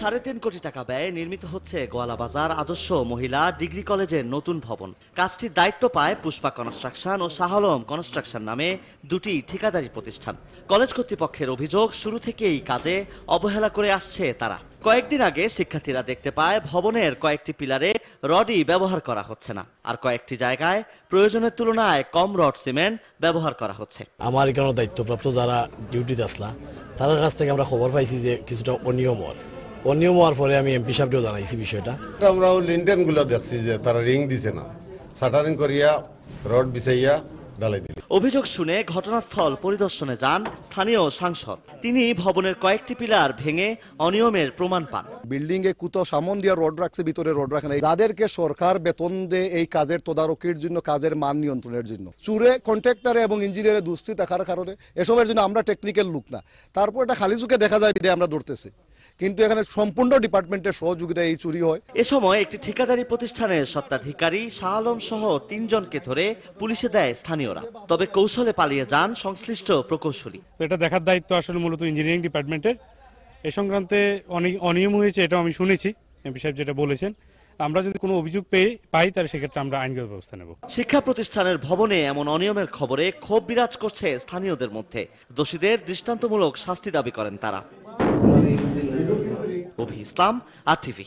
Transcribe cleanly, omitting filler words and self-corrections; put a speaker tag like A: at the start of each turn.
A: ৩.৫ কোটি টাকা ব্যয়ে নির্মিত হচ্ছে গোয়ালাবাজার আদর্শ মহিলা ডিগ্রি কলেজের নতুন ভবন। কাজটির দায়িত্ব পায় পুষ্পা কনস্ট্রাকশন ও শাহ আলম কনস্ট্রাকশন নামে দুটি ঠিকাদারি প্রতিষ্ঠান। কলেজ কর্তৃপক্ষের অভিযোগ, শুরু থেকেই কাজে অবহেলা করে আসছে তারা। কয়েকদিন আগে শিক্ষার্থীরা দেখতে পায় ভবনের কয়েকটি পিলারে রডই ব্যবহার করা হচ্ছে না, আর কয়েকটি জায়গায় প্রয়োজনের তুলনায় কম রড সিমেন্ট ব্যবহার করা হচ্ছে।
B: আমার এখানে দায়িত্বপ্রাপ্ত যারা ডিউটিতে আসলা তাদের কাছ থেকে আমরা খবর পাইছি যে কিছুটা অনিয়ম হওয়ার পরে আমি এমপি সাহেবকেও জানাইছি বিষয়টা।
C: আমরাও লিন্টেন গুলো দেখছি যে তারা রিং দিছে না, শাটারিং করিয়া রড বিছাইয়া ঢালাই দিল।
A: অভিযোগ শুনে ঘটনাস্থল পরিদর্শনে যান স্থানীয় সাংসদ। তিনি ভবনের কয়েকটি পিলার ভেঙে অনিয়মের প্রমাণ পান।
D: বিল্ডিং এ কুতো সামন দিয়া রড রাখছে, ভিতরে রড রাখে নাই। যাদেরকে সরকার বেতন দেয় এই কাজের তদারকির জন্য, কাজের মান নিয়ন্ত্রণের জন্য, চুরে কন্ট্রাক্টরে এবং ইঞ্জিনিয়ারের দুস্থি থাকার কারণে এসবের জন্য আমরা টেকনিক্যাল লোক না। তারপর এটা খালি চোখে দেখা যায় বিধে আমরা ধরতেছি, কিন্তু এখানে সম্পূর্ণ ডিপার্টমেন্টের সহযোগিতা এই চুরি হয়।
A: এ সময় একটি ঠিকাদারি প্রতিষ্ঠানের স্বত্বাধিকারী শাহ আলম সহ ৩ জনকে ধরে পুলিশে দেয় স্থানীয়রা। তবে কৌশলে পালিয়ে যান সংশ্লিষ্ট প্রকৌশলী।
E: এটা দেখার দায়িত্ব আসলে মূলত ইঞ্জিনিয়ারিং ডিপার্টমেন্টের। এ সংক্রান্তে অনেক অনিয়ম হয়েছে, এটা আমি শুনেছি এমপি সাহেব যেটা বলেছেন। আমরা যদি কোনো অভিযোগ পাই তাহলে সেক্ষেত্রে আমরা আইনগত ব্যবস্থা নেব।
A: শিক্ষা প্রতিষ্ঠানের ভবনে এমন অনিয়মের খবরে ক্ষোভ বিরাজ করছে স্থানীয়দের মধ্যে। দোষীদের দৃষ্টান্তমূলক শাস্তি দাবি করেন তারা। অভি ইসলাম, RTV।